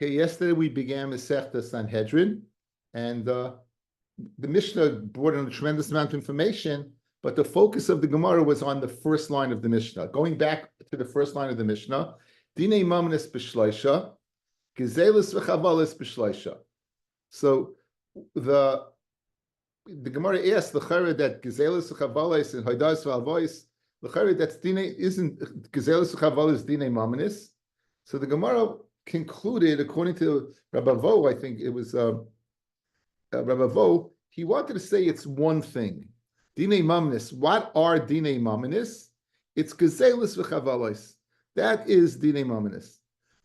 Okay, yesterday we began Masechta Sanhedrin, and the Mishnah brought in a tremendous amount of information, but the focus of the Gemara was on the first line of the Mishnah. Going back to the first line of the Mishnah, Dinei Mamnis B'Shloisha, Gezelis V'Chavalis B'Shloisha. So the Gemara asked the Chara that Gezelis V'Chavalis and Haidas V'Alvois, the Chara that's Dinei isn't Gezelis V'Chavalis Dinei Mamnis. So the Gemara concluded, according to Rabbi Vo, I think it was Rabbi Vo, he wanted to say it's one thing. Dinei Mamnis. What are Dinei Mamnis? It's Gezelis V'Chavalos. That is Dinei Mamnis.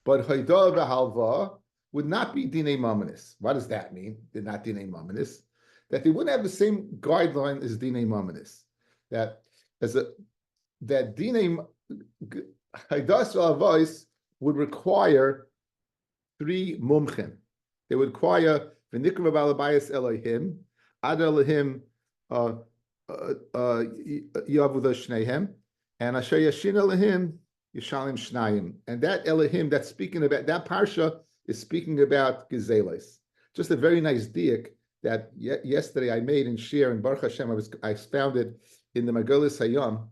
But Haidah V'Halva would not be Dinei Mamnis. What does that mean? They're not Dinei Mamnis. That they wouldn't have the same guideline as Dinei Mamnis. That Dinei Haidah V'Halvos would require three mumchin. They would require v'nikra b'alabayis Elohim, ad Elohim yavuda shneihem, and asher yashin Elohim yishalim shnayim. And that Elohim that's speaking about, that parsha is speaking about gezelos. Just a very nice diak that yesterday I made in Shir, and Baruch Hashem, I found it in the Magolis Hayom,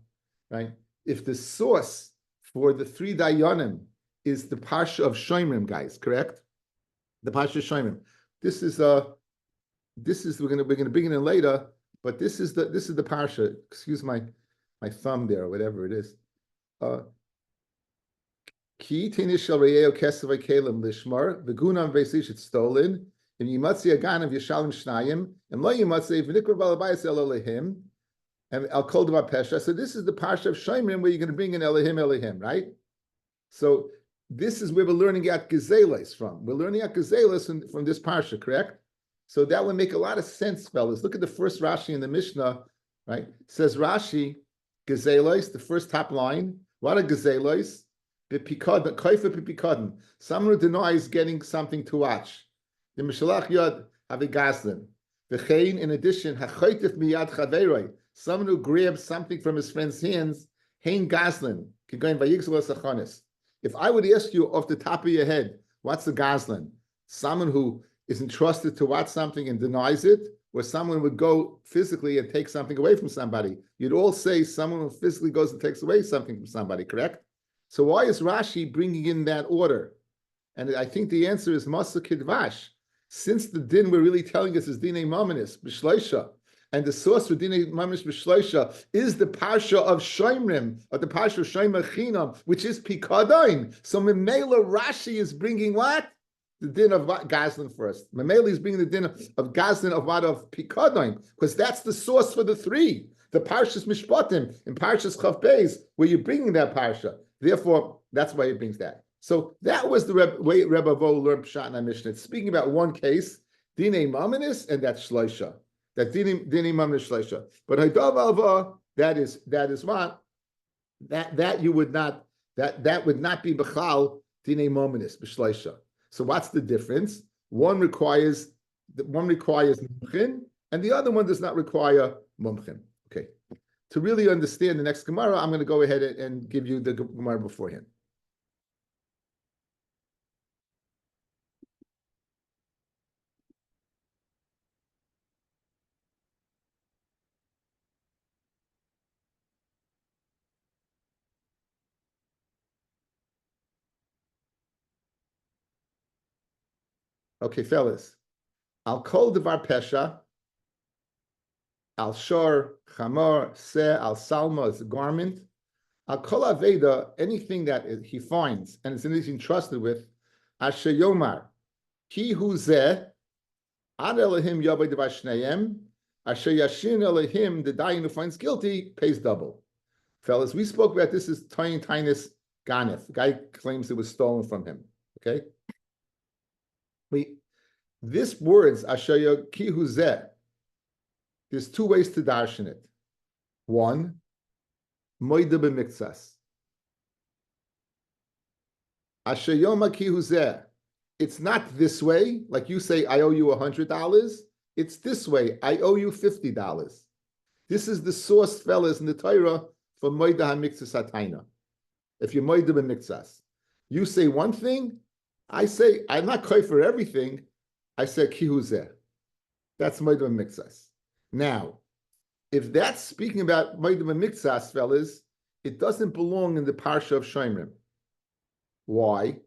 right? If the source for the three dayanim is the parsha of Shomrim, guys, correct? The parsha of Shomrim. This is we're gonna begin in later, but this is the parsha. Excuse my thumb there, or whatever it is. Ki tinish shel re'eo kesavay kelim lishmar v'gunam veisish it's stolen. And yimatzi aganav yishalim shnayim and lo yimatzi v'nikra balabayis Elohim and al kol davar pesha. So this is the parsha of Shomrim where you're going to bring in Elohim, right? So this is where we're learning at Gezeles from. We're learning at Gezeles from this parsha, correct? So that would make a lot of sense, fellas. Look at the first Rashi in the Mishnah, right? It says Rashi, Gezeles, the first top line. What are Gezeles? B'pikadon, kaifa b'pikadon. Someone who denies getting something to watch. The Mishalach Yad have a gazlan. V'chein, in addition, hachaytif miyad chaveroi. Someone who grabs something from his friend's hands, hein gazlan. Kigoyin vayigzul asachonis. If I would ask you off the top of your head, what's the gazlan? Someone who is entrusted to watch something and denies it, or someone would go physically and take something away from somebody? You'd all say someone who physically goes and takes away something from somebody, correct? So why is Rashi bringing in that order? And I think the answer is Masa Kidvash. Since the din we're really telling us is Dinei Mamanis, B'Shleisha, and the source for Dinei Mamish B'Shleisha is the parsha of Shomrim, or the parsha of Shomer Chinam, which is Pikadon. So Memela Rashi is bringing what? The din of Gazlan first. Memela is bringing the din of Gazlan of what? Of Pikadon, because that's the source for the three. The parshas Mishpatim and parshas Chav Beis, where you're bringing that parsha. Therefore, that's why it brings that. So that was the way Rebbe Vo learned Pshat in our Mishnah. It's speaking about one case, Dinei Mamanis, and that's Shloisha. That Dinei Mamanis Shloisha. But Haidav Alva, that is what? That you would not, that would not be Bechal Dinei Mamanis, B'Shloisha. So what's the difference? One requires Mumchin, and the other one does not require Mumchin. Okay. To really understand the next Gemara, I'm going to go ahead and give you the Gemara beforehand. Okay, fellas. Al kol devar pesha, al shor, chamor, seh, al salma is a garment. Al kol aveda, anything that he finds and is entrusted with, asher yomar, ki hu zeh, ad Elohim yavay devar shnayim, asher yashin Elohim, the dayan who finds guilty, pays double. Fellas, we spoke about this as Tainus Ganef. The guy claims it was stolen from him. Okay? This words, Ashaya Kihu Zeh, there's two ways to darshan it. One, Moida b'miktsas. Ashayoma Kihu Zeh. It's not this way, like you say, I owe you $100. It's this way, I owe you $50. This is the source, fellas, in the Torah for Moida HaMiktsas HaTaina. If you're Moida b'miktsas, you say one thing, I say, I'm not koi for everything. I say kihuzeh. That's moedim mixas. Now, if that's speaking about moedim mixas, fellas, it doesn't belong in the parsha of Shomrim. Why?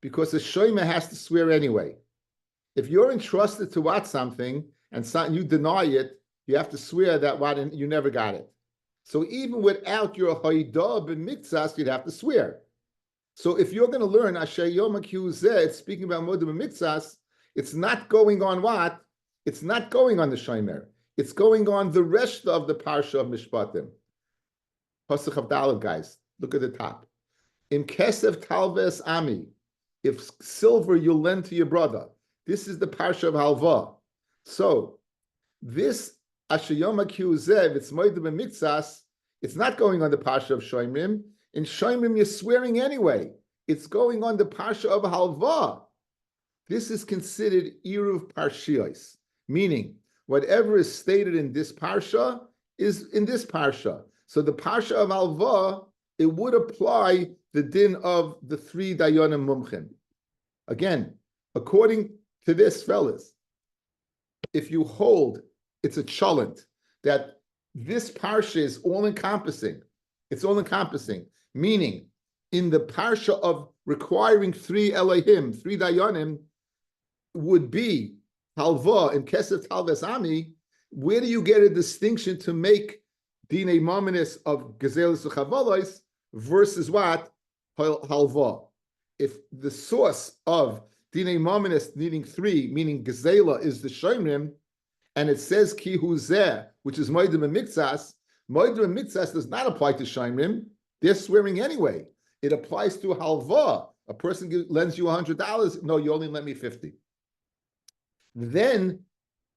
Because the shomer has to swear anyway. If you're entrusted to watch something and you deny it, you have to swear that what you never got it. So even without your haidah b'mitzas, you'd have to swear. So if you're going to learn Asher Yom HaKiyuzeh, it's speaking about moedim b'mitzas, it's not going on what? It's not going on the shomer. It's going on the rest of the parsha of Mishpatim. Pasuk of Dalet, guys. Look at the top. In Kesef Talves Ami, if silver you lend to your brother. This is the parsha of Halva. So this Asher Yom HaKiyuzeh, it's moedim b'mitzas, it's not going on the parsha of Shomrim. In Shomrim, you're swearing anyway. It's going on the parsha of Halva. This is considered Eruv Parshiyos, meaning whatever is stated in this parsha is in this parsha. So the parsha of Halva, it would apply the din of the three Dayanim Mumchim. Again, according to this, fellas, if you hold, it's a cholent, that this parsha is all-encompassing. It's all-encompassing, meaning in the parsha of requiring three Elohim, three Dayanim, would be Halva and Kesef Talves Ami. Where do you get a distinction to make Dinei Maminis of Gezelis Uchavolos versus what? Halva. If the source of Dinei Maminis needing three, meaning Gezela, is the Shomrim, and it says Ki Huzeh, which is Moedim Mitzas, Moedim Mitzas does not apply to Shomrim. They're swearing anyway. It applies to Halva. A person lends you $100. No, you only lent me 50. Then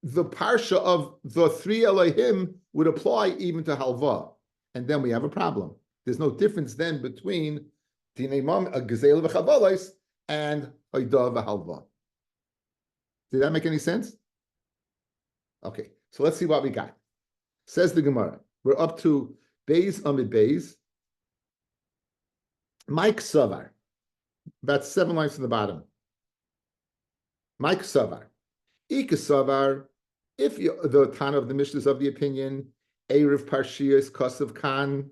the parsha of the three Elohim would apply even to Halva. And then we have a problem. There's no difference then between Dinei Gezel v'Chavolos and Haidah v'Halva. Did that make any sense? Okay, so let's see what we got. Says the Gemara. We're up to Beis Amid Beis. Mike Savar. About 7 lines from the bottom. Mike Savar. Ika Savar. If the Tana of the Mishnah is of the opinion, Erev Parshiyas Kosav Khan,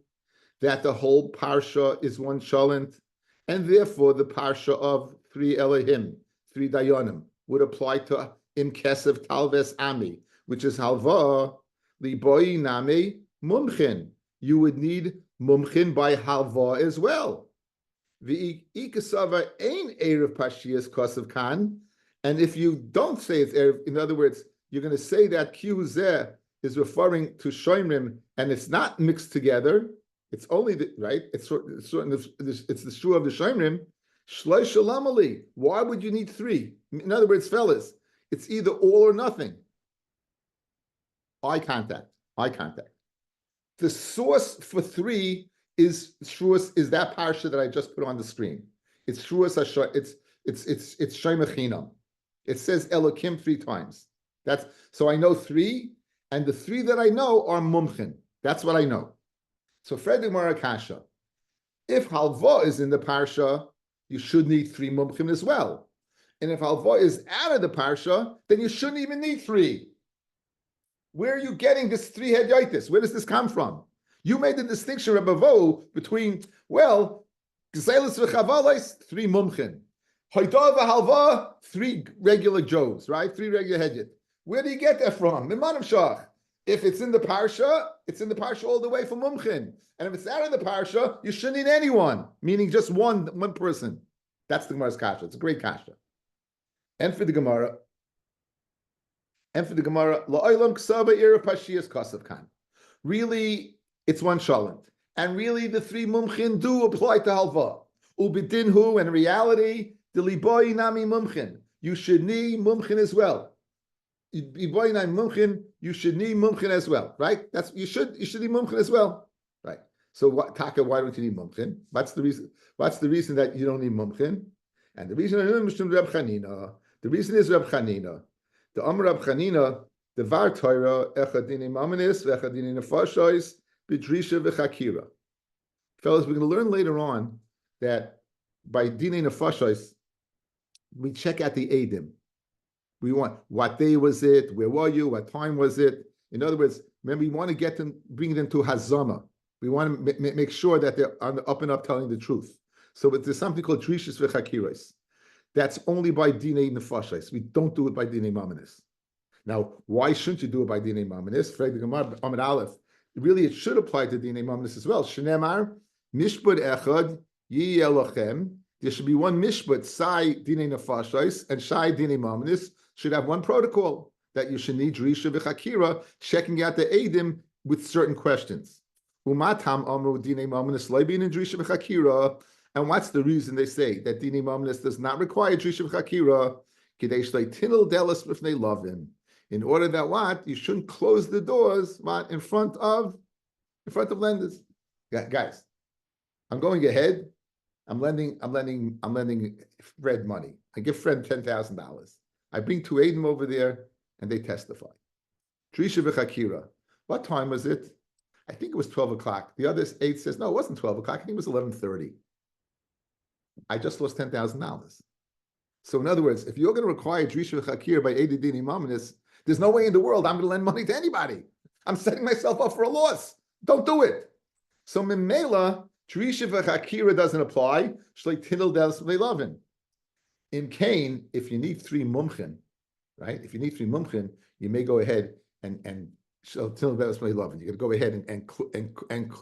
that the whole parsha is one shalent, and therefore the parsha of three Elohim, three Dayanim, would apply to Im Kesef Talves Ami, which is Halva, Liboi Name Mumchin. You would need Mumchin by Halva as well. The Ikasava ain't Erev Parshiyas Kosav Khan, and if you don't say it's Erev, in other words, you're going to say that Kiyuzeh is referring to Shomrim, and it's not mixed together. It's only the right. It's the shua of the Shomrim. Shlosh Shalamali. Why would you need three? In other words, fellas, it's either all or nothing. Eye contact. Eye contact. The source for three is that parsha that I just put on the screen. It's Shuas Hashem. It's Shemachinam. It says Elokim 3 times. That's so I know 3, and the 3 that I know are Mumchin. That's what I know. So Fred Marakasha, if Halva is in the parsha, you should need 3 Mumchim as well. And if Halva is out of the parsha, then you shouldn't even need 3. Where are you getting this 3 hedyotis? Where does this come from? You made the distinction, Rabbi Vo, between, well, Gezelis v'Chavolos, 3 Mumchin. Hoidah v'Halva, 3 regular Joes, right? 3 regular hedyot. Where do you get that from? Mimanim Shach. If it's in the parsha, it's in the parsha all the way from Mumchin. And if it's out of the parsha, you shouldn't need anyone, meaning just one person. That's the Gemara's kasha. It's a great kasha. And for the Gemara, la'olam ksava ira pashiyas kasav kan. Really, it's one shalent. And really, the 3 Mumchin do apply to halva. Ubidinhu, and in reality, the liboy nami Mumchin. You should need Mumchin as well. You should need Mumchin as well, right? You should need Mumchin as well, right? So what, Taka? Why don't you need Mumchin? What's the reason? What's the reason that you don't need Mumchin? And the reason is Reb Chanina. The reason is Reb Chanina. The Amr Reb Chanina, the Var Torah echadini mamanis v'echadini nefashos b'drisha v'chakira. Fellas, we're going to learn later on that by dini nefashos, we check out the Eidim. We want what day was it? Where were you? What time was it? In other words, remember, we want to get them, bring them to Hazama. We want to make sure that they're on the up and up telling the truth. So there's something called Drishis v'Chakiros. That's only by Dinei Nefashos. We don't do it by Dinei Mamanis. Now, why shouldn't you do it by Dinei Mamanis? Frag the Gemara, Amid Aleph. Really, it should apply to Dinei Mamanis as well. Shnemar, Mishpud Echad, Yi Elochem. There should be one Mishpud, Sai Dinei Nefashos, and Shai Dinei Mamanis should have one protocol that you should need Drisha v'Chakira, checking out the Eidim with certain questions. Umatam Amru Dinei Mamanis Leibin and Drisha v'Chakira. And what's the reason they say that Dinei Mamanis does not require Drisha v'Chakira? Kidei shlei tinel delas b'fnei lovin. In order that what? You shouldn't close the doors what, in front of lenders. Guys, I'm going ahead. I'm lending Fred money. I give Fred $10,000. I bring two Eidim over there and they testify. Drisha v'Chakira. What time was it? I think it was 12 o'clock. The other aide says, no, it wasn't 12 o'clock. I think it was 11:30. I just lost $10,000. So in other words, if you're going to require Drisha v'Chakira by Eid Dini Mamanis, there's no way in the world I'm going to lend money to anybody. I'm setting myself up for a loss. Don't do it. So Mimela, Drisha v'Chakira doesn't apply. Shlei tinel delas v'nei lovin. In Cain, if you need three mumchin, right? If you need three mumchin, you may go ahead and tinel delas v'nei lovin. You're going to go ahead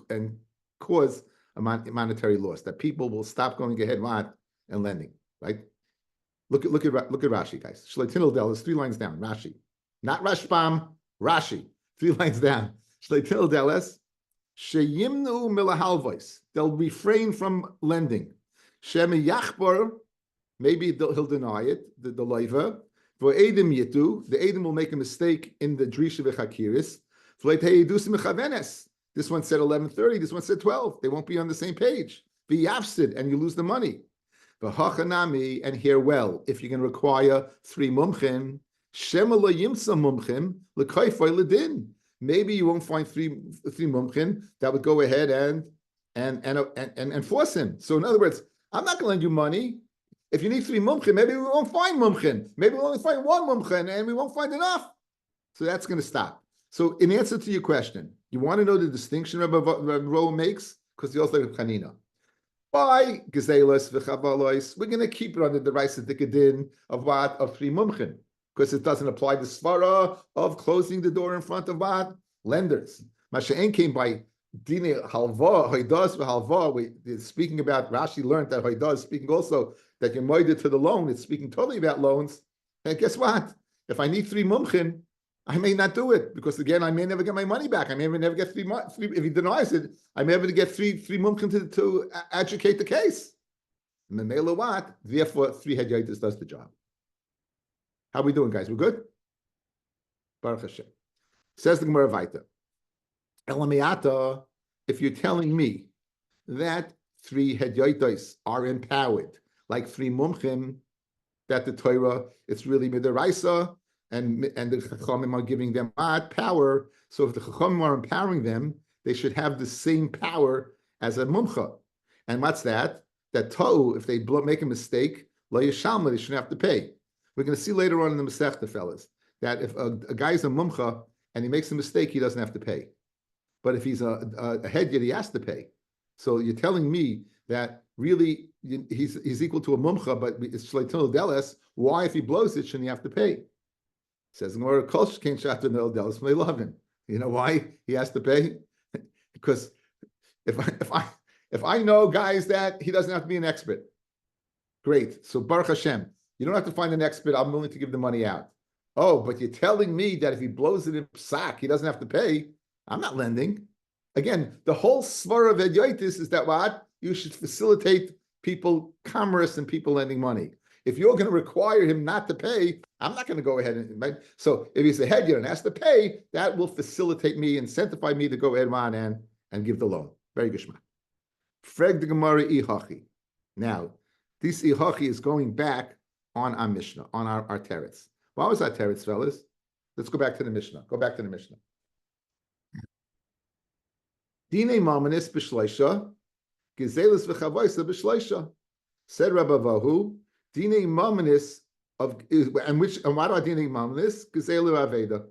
and cause a monetary loss, that people will stop going ahead and lending, right? Look at Rashi, guys. Shleitinel delas, 3 lines down. Rashi, not Rashbam. Rashi, 3 lines down. Shleitinel delas, sheyimnu milahalvos. They'll refrain from lending. Shemi yachbar, maybe he'll deny it. The loiva for edim yitu. The edim will make a mistake in the drisha v'chakiris. V'leitei yedusim mechavenes. This one said 11:30. This one said 12. They won't be on the same page. V'yafsid, and you lose the money. V'hachanami, and hear well. If you're going to require 3 mumchim, shemala yimsa mumchim l'kayfay l'din. Maybe you won't find three mumchim that would go ahead and force him. So in other words, I'm not going to lend you money. If you need 3 mumchim, maybe we won't find mumchim. Maybe we'll only find 1 mumchim, and we won't find enough. So that's going to stop. So in answer to your question, you want to know the distinction Rabbi Rowe makes? Because he also like Chanina. By Gezelos v'chavalos, we're going to keep it under the Raisa Dikadin of what? Of 3 mumchim. Because it doesn't apply the svara of closing the door in front of what? Lenders. Masha'en came by Dine halva, hoidas v'halva. Speaking about, Rashi learned that hoidas, speaking also that you're moided to the loan, it's speaking totally about loans. And guess what? If I need 3 mumchim, I may not do it because again, I may never get my money back. I may never get 3 if he denies it, I may never get three mumkin to educate the case. Memela what? Therefore, 3 hedyatis does the job. How are we doing, guys? We're good? Baruch Hashem. Says the Gemara Vaita. Elamiyata, if you're telling me that 3 hedyatis are empowered, like 3 mumchim, that the Torah, it's really midaraisa, and the Chachamim are giving them power. So if the Chachamim are empowering them, they should have the same power as a mumcha. And what's that? That ta'u, if they make a mistake, lo yishalma, they shouldn't have to pay. We're going to see later on in the Masechta, fellas, that if a guy's a mumcha and he makes a mistake, he doesn't have to pay. But if he's a hedyot, he has to pay. So you're telling me that really he's equal to a mumcha, but it's shleitinel delas. Why, if he blows it, shouldn't he have to pay? Says you know why he has to pay? Because if I know, guys, that he doesn't have to be an expert, great. So Baruch Hashem, you don't have to find an expert. I'm willing to give the money out. Oh, but you're telling me that if he blows it in psak, he doesn't have to pay. I'm not lending. Again, the whole svara of hedyotis is that what? You should facilitate people, commerce, and people lending money. If you're going to require him not to pay, I'm not going to go ahead and, right? So if he's a hedyot and has to pay, that will facilitate me, incentivize me to go ahead and give the loan. Very good. Freg the Gemara ihachi. Now, this ihachi is going back on our Mishnah, on our teretz. What was our teretz, fellas? Let's go back to the Mishnah. Go back to the Mishnah. Dine mamanis b'shleisha, gezelis v'chavoisa b'shleisha. Said Rabbi Vahu, Dine Mominis and why do I Dine Mominis? Gazelu Aveda.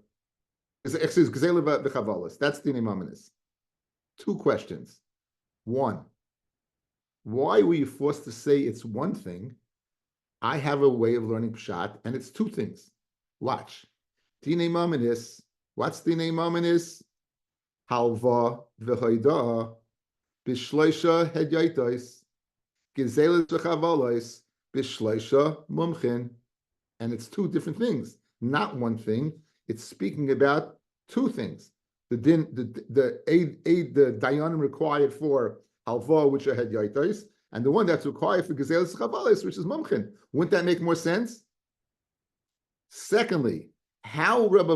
Excuse Gazelu V'chavalas. That's Dine Mominis. Two questions. One, why were you forced to say it's one thing? I have a way of learning Pshat, and it's two things. Watch. Dine Mominis. What's Dine Mominis? Halva v'hoida b'shloisha hedyaitos gezelis v'chavalos b'shloisha mumchin, and it's two different things, not one thing. It's speaking about two things. The dayanim required for halva, which are hedyaitos, and the one that's required for gezelis v'chavalos, which is mumchin. Wouldn't that make more sense? Secondly, how Rabbi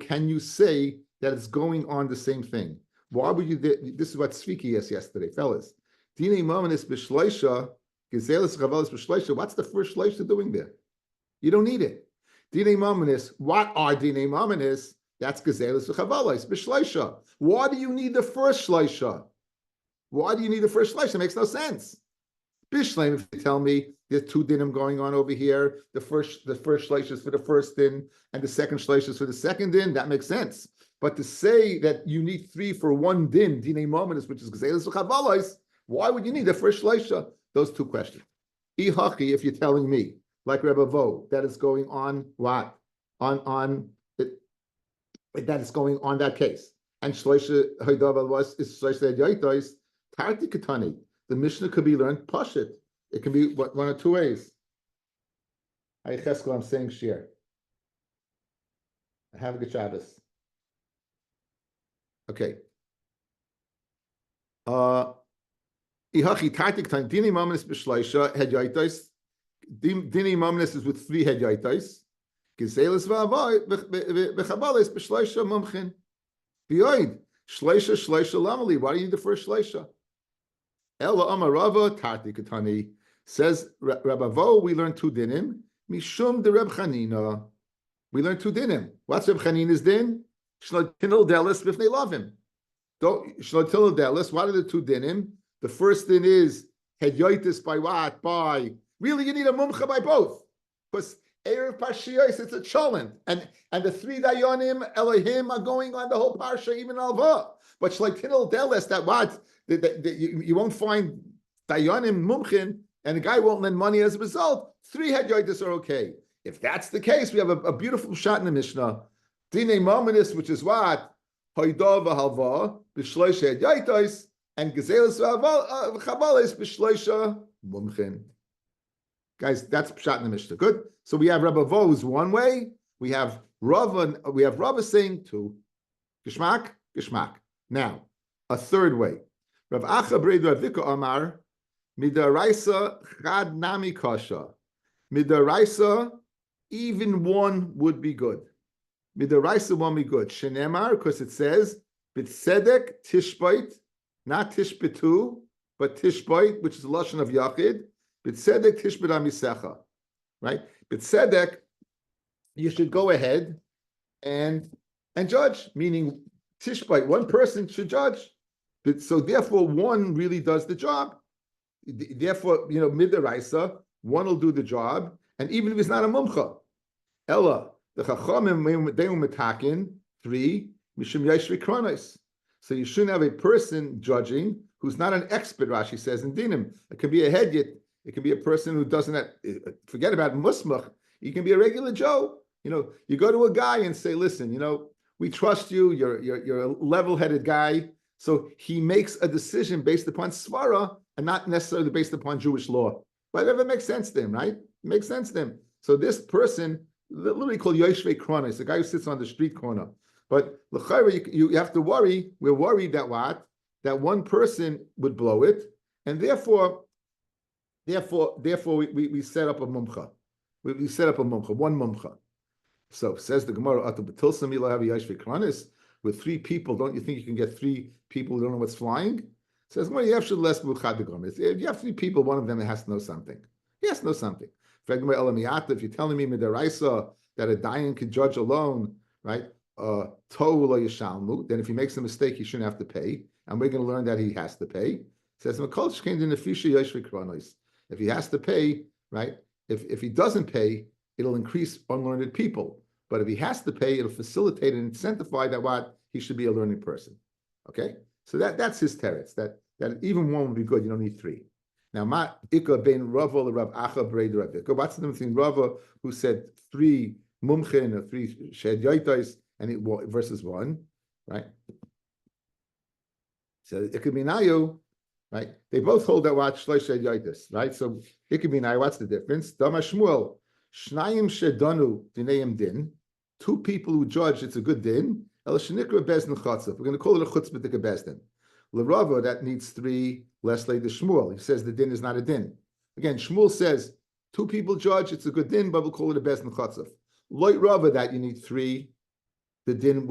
can you say that it's going on the same thing? Why would you? This is what Sviki asked yesterday, fellas. Dine Mominis b'shleisha, gezelis chavalis b'shleisha. What's the first shleisha doing there? You don't need it. Dine Mominis. What are Dine Mominis? That's gezelis chavalis b'shleisha. Why do you need the first shleisha? Why do you need the first shleisha? It makes no sense. Bishleim, if you tell me there's two dinim going on over here, the first shleish is for the first din, and the second shleish is for the second din, that makes sense. But to say that you need three for one din, dinei mominus, which is gzelis v'chavalos, why would you need the first shleisha? Those two questions. Ihachi, if you're telling me, like Rebbe Vo, that is going on what? On it, that is going on that case. And shleisha haidav was is shleisha yaitais tarti katani. The Mishnah could be learned pashit. It can be one of two ways. I'm saying shir. Have a good Shabbos. Okay. Ihachi tartik time. Dini mominus b'shleisha hedyaitais. Dini mominus is with three hedyaitais. Gizelis v'avai v'chabalis b'shleisha mumchin. B'yoid shleisha lamali. Why do you need the first shleisha? Ella Amar Rava Tarti Katani says Rabbi Vo, we learn two dinim. Mishum de Reb Chanina. We learn two dinim. What's Reb Chanina's din? Shlotinel Delis if they love him. Shlotinel Delis, what are the two dinim? The first din is Hedyoitis by what? By really you need a mumcha by both. Because Erev Parshiyos, it's a cholent. And the three dayonim Elohim are going on the whole parsha, even alva. But Shlotinel Delis, that what? You won't find dayanim mumchin, and the guy won't lend money as a result. Three hedyotis are okay. If that's the case, we have a beautiful shot in the Mishnah. Dine mominis, which is what? Hoidah v'halva, b'shloisha hedyotis, and gezelis v'chabalis, b'shloisha mumchin. Guys, that's shot in the Mishnah. Good. So we have Rabbi Vo's one way. We have Rava saying two. Gishmak, gishmak. Now, a third way. Rav Acha Breidu Avika Amar, Midaraisa Chad Nami Kasha. Midaraisa, even one would be good. Midaraisa won't be good. Shenemar, because it says, B'tzedek Tishbait, not Tishbitu, but Tishbait, which is the Lashon of Yachid. B'tzedek Tishbit Amisecha. Right? B'tzedek, you should go ahead and judge, meaning Tishbait, one person should judge. But so therefore, one really does the job. Therefore, midaraisa, one will do the job, and even if it's not a mumcha, Ella, the chachamim they metakin three mishum yashri kronos. So you shouldn't have a person judging who's not an expert. Rashi says in dinim, it can be a hedyet, it can be a person who doesn't have, forget about musmach. He can be a regular Joe. You go to a guy and say, listen, we trust you. You're a level-headed guy. So he makes a decision based upon svara and not necessarily based upon Jewish law. But it makes sense to him, right? It makes sense to him. So this person, literally called Yoshvei Kronis, the guy who sits on the street corner. But you have to worry. We're worried that what? That one person would blow it, and therefore we set up a mumcha. We set up a mumcha, one mumcha. So says the Gemara, with three people, don't you think you can get three people who don't know what's flying? Says, well, you have to less if you have three people, one of them has to know something. He has to know something. If you're telling me midaraisa that a dayan could judge alone, right? Then if he makes a mistake, he shouldn't have to pay. And we're going to learn that he has to pay. It says, if he has to pay, right? If he doesn't pay, it'll increase unlearned people. But if he has to pay, it'll facilitate and incentivize that what he should be a learning person. Okay, so that's his teretz. That even one would be good. You don't need three. Now, ma ikka ben Rava le Rav Acha b'rei Rav Ikka. What's the difference between Rava, who said three mumchin or three shed yoitais, and versus one, right? So it could be nayu, right? They both hold that what shlosh shed yoitais, right? So it could be nayu. What's the difference? Dama Shmuel shnayim shedanu dineim din. Two people who judge it's a good din. El shenikra bezdin chatzaf. We're going to call it a chutzpah tika bezdin. L'Rava, that needs three, less like the Shmuel. He says the din is not a din. Again, Shmuel says two people judge, it's a good din, but we'll call it a bezdin chatzaf. Like Rava, that you need three, the din,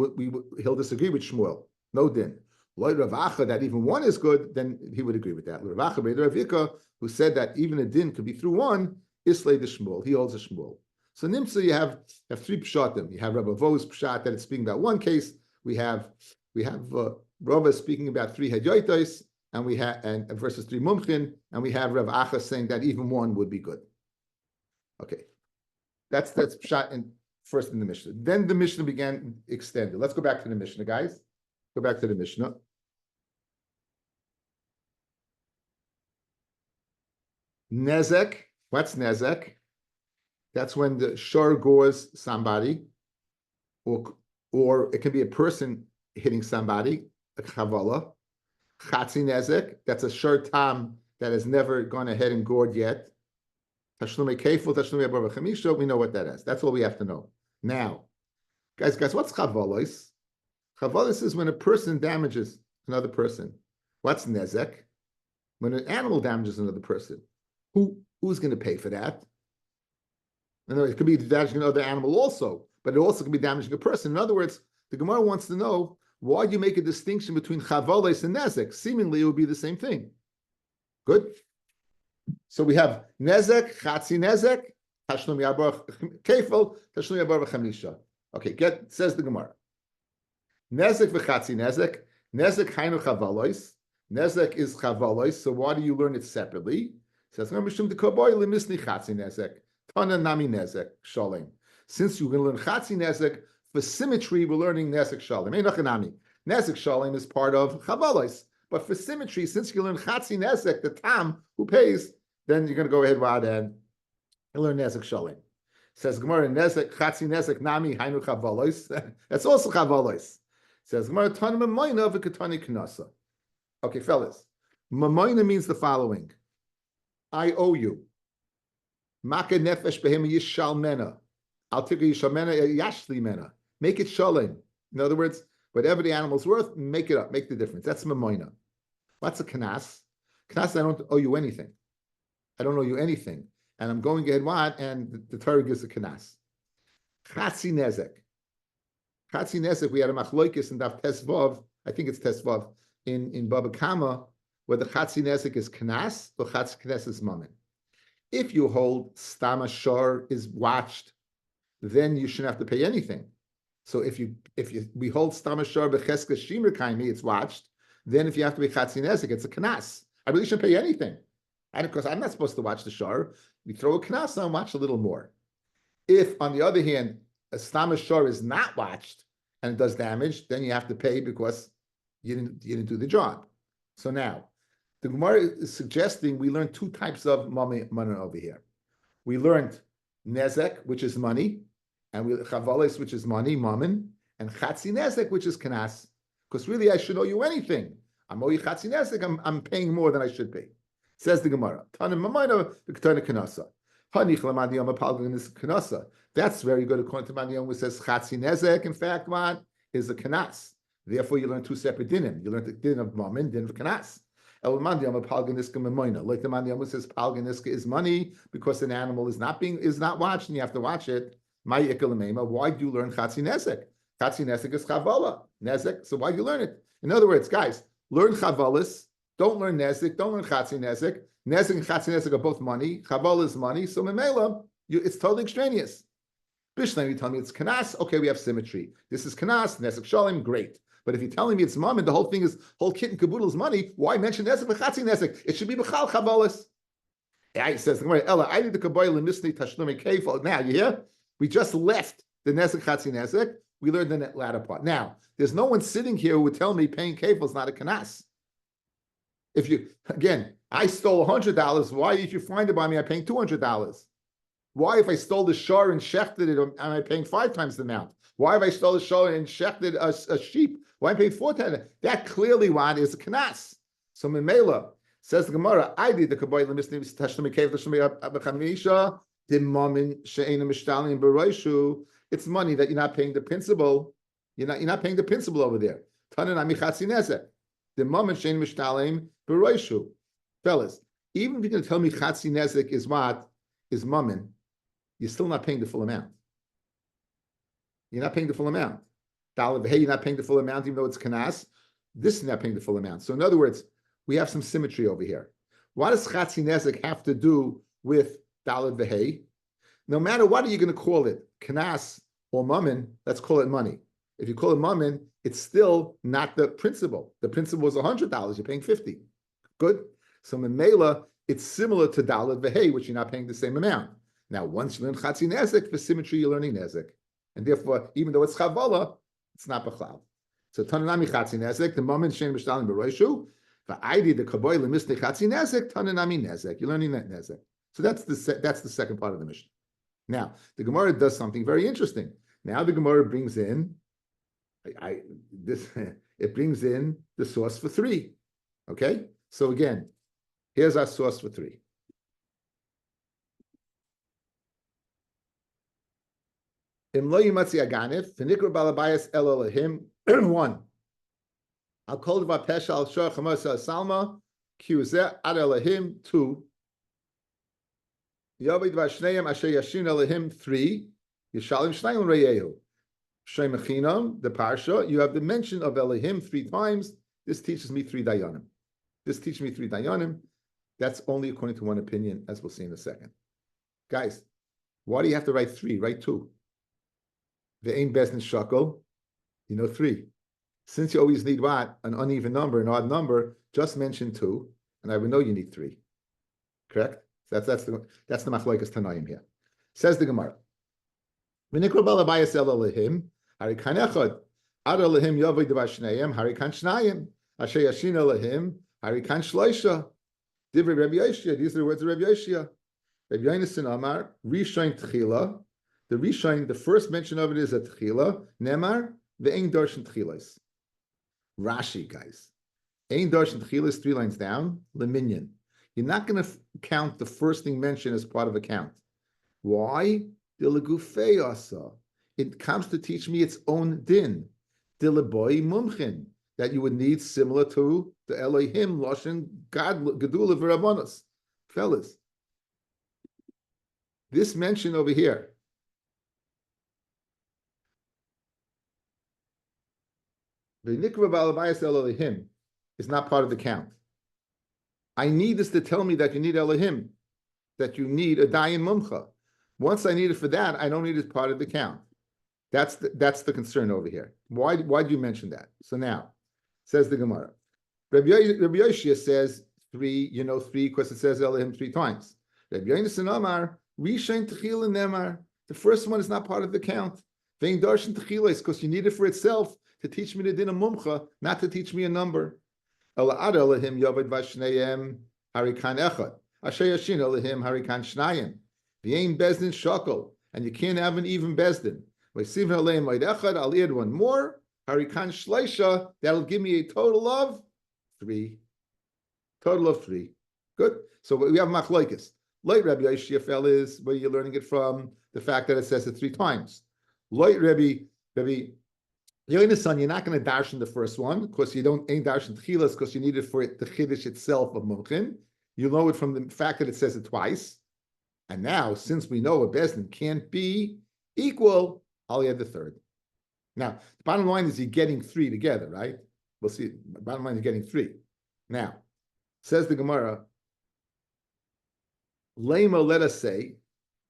he'll disagree with Shmuel. No din. Like Rav Acha, that even one is good, then he would agree with that. Rav Acha, Rav Ikka, who said that even a din could be through one, is like the Shmuel. He holds a Shmuel. So Nimsa, you have three pshatim. You have Rabbi Vo's pshat that it's speaking about one case. We have Rava speaking about three hedyoitos, and we have and versus three mumchin, and we have Rav Acha saying that even one would be good. Okay, that's pshat in first in the Mishnah. Then the Mishnah began extended. Let's go back to the Mishnah, guys. Go back to the Mishnah. Nezek. What's nezek? That's when the shor gores somebody, or it can be a person hitting somebody, a chavala. Chatzi nezek, that's a shor tam that has never gone ahead and gored yet. Tashlumei kefil, tashlumei abar v'chamisha, we know what that is. That's all we have to know. Now, guys, what's chavalos? Chavalos is when a person damages another person. What's nezek? When an animal damages another person. Who's going to pay for that? In other words, it could be damaging another animal also, but it also can be damaging a person. In other words, the Gemara wants to know, why do you make a distinction between chavalos and nezek? Seemingly, it would be the same thing. Good. So we have nezek, chatzi nezek, tashlum yabar kefil, tashlum yabar v'chamisha. Okay, says the Gemara. Nezek v'chatzi nezek. Nezek hainu chavalos. Nezek is chavalos. So why do you learn it separately? Says mishum dekaboy lemisni chatzi nezek. Tana nami nezek shalim. Since you're going to learn chatzi nezek, for symmetry, we're learning nezek shalim. Einachanami. Nezek shalim is part of chavalos. But for symmetry, since you learn chatzi nezek, the tam who pays, then you're going to go ahead and learn nezek shalim. Says Gemara, nezek chatzi nezek nami hainu chavalos. That's also chavalos. Says Gemara, tana mamoina v'katani knasa. Okay, fellas, mamoina means the following: I owe you. Maka nefesh behema yishal mena. I'll take a yishal mena yashli mena. Make it shalim. In other words, whatever the animal's worth, make it up, make the difference. That's mamoina. What's a kanas? Kanas, I don't owe you anything. I don't owe you anything. And I'm going ahead what? And the Torah gives a kanas. Chatzi nezek. Chatzi nezek, we had a machloikis in Daf Tesvav, I think it's Tesvav, in Baba Kama, where the chatzi nezek is kanas, or chatzi nezek is mammon. If you hold stama shor is watched, then you shouldn't have to pay anything. So if we hold stama shor becheska shimer kaimi, it's watched. Then if you have to pay chatzi nezek, it's a kanas. I really shouldn't pay anything. And of course, I'm not supposed to watch the shor. You throw a kanas on, watch a little more. If, on the other hand, a stama shor is not watched and it does damage, then you have to pay because you didn't do the job. So now, the Gemara is suggesting we learn two types of money over here. We learned nezek, which is money, and we chavalos, which is money, mammon, and chatzi nezek, which is kanas. Because really, I should owe you anything. I'm owe you chatzi nezek. I'm paying more than I should pay. Says the Gemara. That's very good according to Maniyom, who says chatzi nezek. In fact, what is a kanas? Therefore, you learn two separate dinim. You learn the din of mammon, din of kanas. Like the Maniyom says palganiska is money because an animal is not watched and you have to watch it. Why do you learn chatzi nezek? Chatzi nezek is chavala nezek. So why do you learn it? In other words, guys, learn chavalis. Don't learn nezek. Don't learn chatzi nezek. Nezek and chatzi nezek are both money. Chavala is money. So memela, it's totally extraneous. Bishlam, you tell me it's kanas. Okay, we have symmetry. This is kanas. Nezek shalim. Great. But if you're telling me it's mammon, the whole thing is whole kit and caboodle is money. Why mention nezek v'chatzi nezek? It should be b'chal chavalis. It says, Ella, I did the Kabbalah and Misni Tashlumi Kefal. Now, you hear? We just left the Nezek Chatzi Nezek. We learned the latter part. Now, there's no one sitting here who would tell me paying Kefal is not a Kanas. If you, again, I stole $100, why if you find it by me, I'm paying $200? Why if I stole the shor and shechted it, am I paying 5 times the amount? Why if I stole the shor and shechted a sheep, why am I paying 4 times? That clearly one is a Kanas. So Memela, says the Gemara, I did the Kabbalah Misni Tashlumi Kefal Tashlumi Abachamisha, the Mamin She'ena Mishtalim B'Roishu. It's money that you're not paying the principal. You're not paying the principal over there. Tanan Amichatzi Nezek. The moment Shein Mishtalim B'Roishu. Fellas, even if you're going to tell me Chatzi Nezek is what? Is Mammon, you're still not paying the full amount. You're not paying the full amount. Hey, you're not paying the full amount, even though it's Kanas. This is not paying the full amount. So in other words, we have some symmetry over here. What does Chatzi Nezek have to do with Daled V'Hei? No matter what are you going to call it, Kanas or Mammon, let's call it money. If you call it Mammon, it's still not the principal. The principal is $100. You're paying $50. Good. So Memela, it's similar to Daled V'Hei, which you're not paying the same amount. Now, once you learn Chatzi Nezek, for symmetry, you're learning Nezek. And therefore, even though it's Chavala, it's not B'chlal. So Tananami Chatzi Nezek, the Mammon Shein B'Shtalim B'Roishu, V'Aidi the Kabbalah Misnei Chatzi Nezek, Tananami Nezek. You're learning that Nezek. So that's the second part of the mission. Now, the Gemara does something very interesting. Now the Gemara brings in, it brings in the source for 3. Okay? So again, here's our source for 3. Im lo yimatzi aganif, v'nikra balabayas el Elohim, 1. Al kol dva pesha al shor chamos al salma, ki uzeh ad Elohim, 2. Yovid v'ashneim asher yashin Elohim, 3. Yishalim shnayim reyehu. Shem Echinam, the parsha, you have the mention of Elohim 3 times. This teaches me 3 dayanim. This teaches me 3 dayanim. That's only according to one opinion, as we'll see in a second. Guys, why do you have to write 3? Write 2. Ve'ein bezin shakel, 3. Since you always need what? An uneven number, an odd number, just mention 2, and I would know you need 3. Correct? That's the machlokes Tanaim here. Says the Gemara. V'nikra balabayas el Elohim, harikan echad, ad Elohim yavoi devashneim, harikan shnayim, asher yashin Elohim, harikan shloisha. Divrei Rabbi Yoshia, these are the words of Rabbi Yoshia. Rabbi Yonasan Amar, Rishain Tchila. The Rishain, the first mention of it is a Tchila. Nemar, the Ein Darshan Tchilas. Rashi, guys. Ein Darshan Tchilas, 3 lines down, Leminyan. You're not going to count the first thing mentioned as part of a count. Why? It comes to teach me its own din. Dileboy mumchin, that you would need similar to the Elohim, Loshen, God, Gedula V'Rabbanos. Fellas, this mention over here, the Nikra Balabayas Elohim, is not part of the count. I need this to tell me that you need Elohim, that you need a Dayan Mumcha. Once I need it for that, I don't need it as part of the count. That's the concern over here. Why do you mention that? So now, says the Gemara. Rabbi Yoshia says 3, 3 because it says Elohim 3 times. Rabbi Yonasan Amar, Rishain Techila Nemar. The first one is not part of the count. Vein Darshan Techila is because you need it for itself to teach me the din of Mumcha, not to teach me a number. Ela'ad Elohim Yovad Vashneim Harikan Echad. Asher Yashin Elohim Harikan Shnayim. V'yein bezdin shakel, and you can't have an even bezdin. V'siv haleim oid echad, I'll add 1 more. Harikan shleisha, that'll give me a total of 3. Total of 3. Good. So we have machlokes. Light Rabbi Yoshia is where you're learning it from, the fact that it says it 3 times. Light Rabbi Yonasan, you're not going to darshan the first one because you ain't darshan tchilas because you need it for the chiddush itself of mumchin. You know it from the fact that it says it twice. And now, since we know a bezdin can't be equal, I'll add the 3rd. Now, the bottom line is you're getting 3 together, right? We'll see. The bottom line is getting 3. Now, says the Gemara, Lema, let us say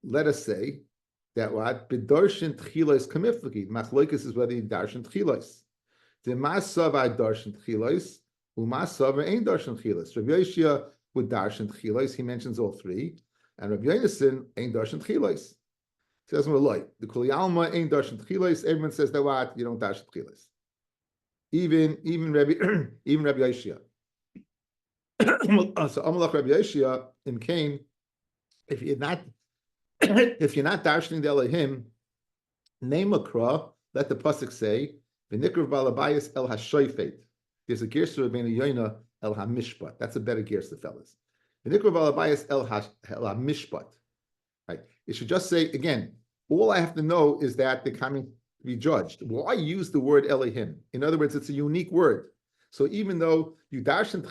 that what? B'darshan tchilos kamiflaki. Machlokes is whether you darshan tchilos. The masav I darshan tchilos, umasav ain't darshan tchilos. Rabbi Yoshia would darshan tchilos. He mentions all three, and Rabbi Yonason ain't darshan tchilos. He says like the Kuli Alma ain't darshan tchilos. Everyone says that what you don't darshan tchilos. Even Rabbi even Rabbi Yeshia. So Amalach Rabbi Yeshia in Cain, if you're not if you're not darshaning the Elohim, name a kra. Let the pasuk say v'nikrav balabayis el hashoifet. There's a girsa of Rabbeinu Yoina el hamishpat. That's a better girsa, fellas. V'nikrav balabayis el hamishpat. Right. It should just say again. All I have to know is that they're coming to be judged. Why use the word Elohim? In other words, it's a unique word. So even though you darshan,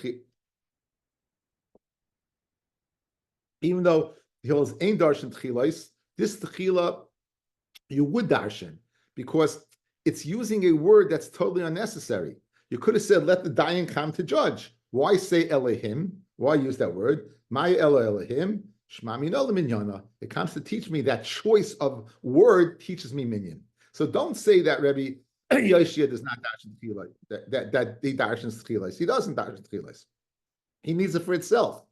even though he holds ein darshan tchilos, this tchila you would darshan because it's using a word that's totally unnecessary. You could have said, "Let the dying come to judge." Why say Elohim? Why use that word? My Elohim. It comes to teach me that choice of word teaches me minyan. So don't say that Rabbi Yoshia does not darshan tchilas, that he darshans tchilas. He doesn't darshan tchilas. He needs it for itself.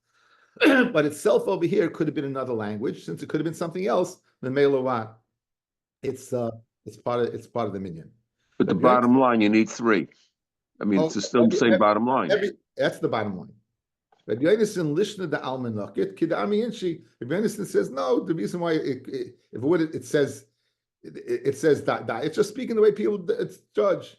But itself over here could have been another language. Since it could have been something else, then Melovat, it's part of the minyan. But the bottom line, you need three. I mean, it's still the same bottom line. That's the bottom line. Rabbi Yonason lishna the almanakit kidami inshi. Rabbi Yonason says no. The reason why it says that it's just speaking the way people judge.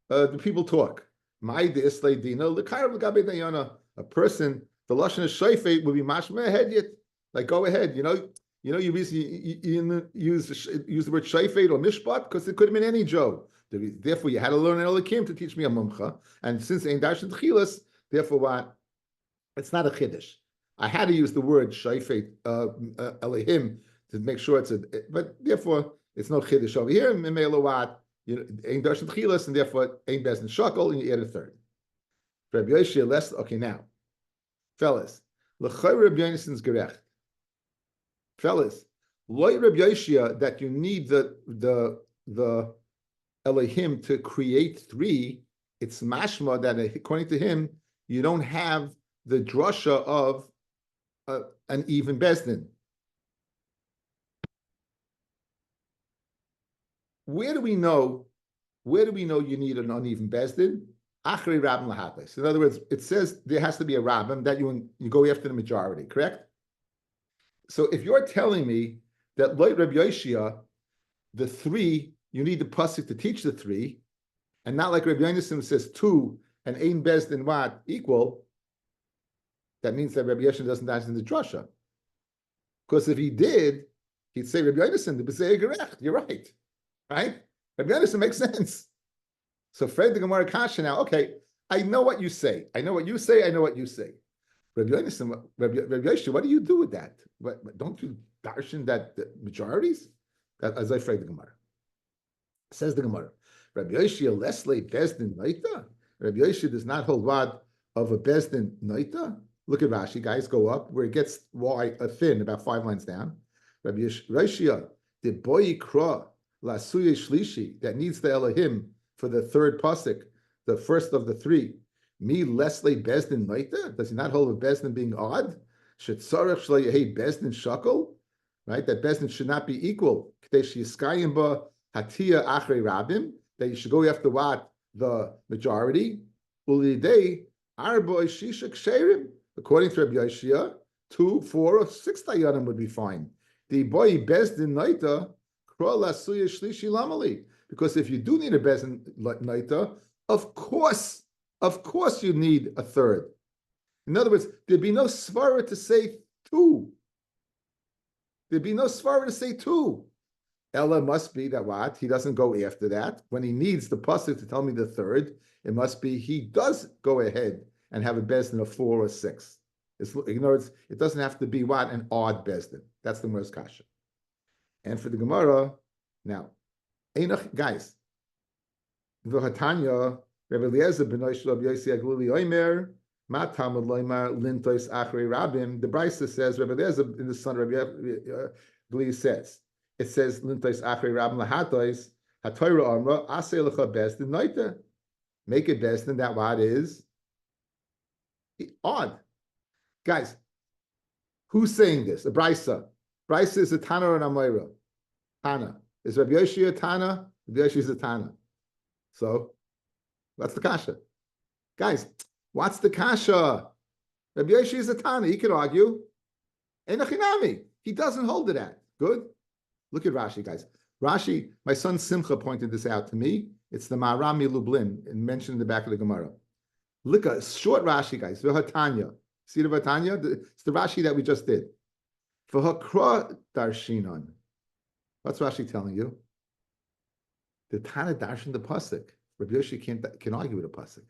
The people talk. My dislay dina l'kayrav l'gabe dayana. A person the lashon of shayfet would be mashma ahead yet. Like go ahead. You use the word shayfet or mishpat because it could have been any Joe. Therefore, you had to learn an Elohim to teach me a mumcha. And since ein darshan tchilas, therefore what? It's not a chiddush. I had to use the word shayfet Elohim to make sure but therefore it's no chiddush over here. Memelawat, ein darshan tchilas, and therefore ein bezin shakel, and you add a third. Rabbi Yoshia less. Okay, now, fellas, l'chay Rabbi Yonason's gerecht. Fellas, loy Rabbi Yoshia that you need the Elohim to create three. It's mashma that according to him you don't have the drasha of an even bezdin. Where do we know you need an uneven bezdin? Achri rabbim lahatis. In other words, it says there has to be a rabbim that you go after the majority, correct? So if you're telling me that like Rabbi Yoshia, the three, you need the pasuk to teach the three, and not like Rabbi Yonason says two and ein bezdin what equal, that means that Rabbi Yoshia doesn't dash in the drasha. Because if he did, he'd say Rabbi Yonason, the b'sei gerecht. You're right. Right? Rabbi Yonason makes sense. So Fred the Gemara Kasha now, okay, I know what you say. I know what you say. Rabbi Yonason, Rabbi Yoshia, what do you do with that? But don't you darshan that the majorities? That as I Fred the Gemara. Says the Gemara, Rabbi Yoshia leslie bezdin noita. Rabbi Yoshia does not hold wad of a bezdin noita. Look at Rashi, guys, go up where it gets thin, about 5 lines down. Rabbi Yoshia, the boy kra la suye shlishi that needs the Elohim for the third pasuk, the first of the three. Me leslie bezdin noita. Does he not hold of bezdin being odd? Shetzarech shleihei bezdin shakel, right? That bezdin should not be equal. Kadesh yiskayim ba hatia achrei rabim. That you should go after what the majority. Ulidei arba shisha ksherim. According to Rabbi Yoshia, 2, 4, or 6 dayanim would be fine. The boy bezdin noita kra la suya shlishi lamali. Because if you do need a bezdin noita, of course you need a third. In other words, there'd be no svara to say 2. There'd be no svara to say 2. Ella must be that what? He doesn't go after that. When he needs the pasuk to tell me the third, it must be he does go ahead and have a bezdin of 4 or 6. In other words, it doesn't have to be what? An odd bezdin. That's the Gemara's kasha. And for the Gemara, now, guys, v'hatanya Rabbi Eliezer b'noi shel Rabbi Yossi Aglili Omer ma tamud loymar lintois achrei rabim. The Brisa says Rabbi Eliezer in the son of Rabbi Aglili says it says lintois achrei rabim lahatois haTorah amra aseh lecha bezdin noita. Make it bezdin that what is odd. Guys, who's saying this? A Brisa. Brisa is a Tana or an Amoira? Tana. Is Rabbi Yoshi a Tana? Rabbi Yoshi is a Tana. So, what's the kasha? Guys, what's the kasha? Rabbi Yoshi is a Tana. He can argue. Enochinami. He doesn't hold to that. Good? Look at Rashi, guys. Rashi, my son Simcha pointed this out to me. It's the Marami Lublin, and mentioned in the back of the Gemara. Look at short Rashi, guys. V'hatanya. See the V'hatanya? It's the Rashi that we just did. V'hakra darshinon. What's Rashi telling you? The Tana darshan the pasuk. Rabbi Yoshi can argue with a pasuk.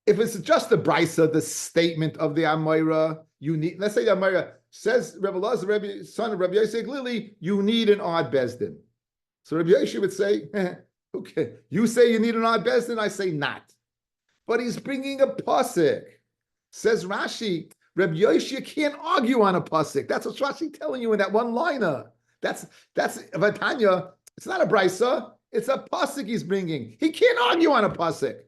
If it's just the brisa, the statement of the Amoira, you need. Let's say the Amoira says, Rabbi Lazar, son of Rabbi Yosef Glili, you need an odd bezdin. So Rabbi Yoshi would say, okay, you say you need an odd bezdin, I say not. But he's bringing a pasuk. Says Rashi, Rabbi Yoshi can't argue on a pasuk. That's what Rashi telling you in that one liner. That's Vatanya. It's not a brisa. It's a pasuk he's bringing. He can't argue on a pasuk.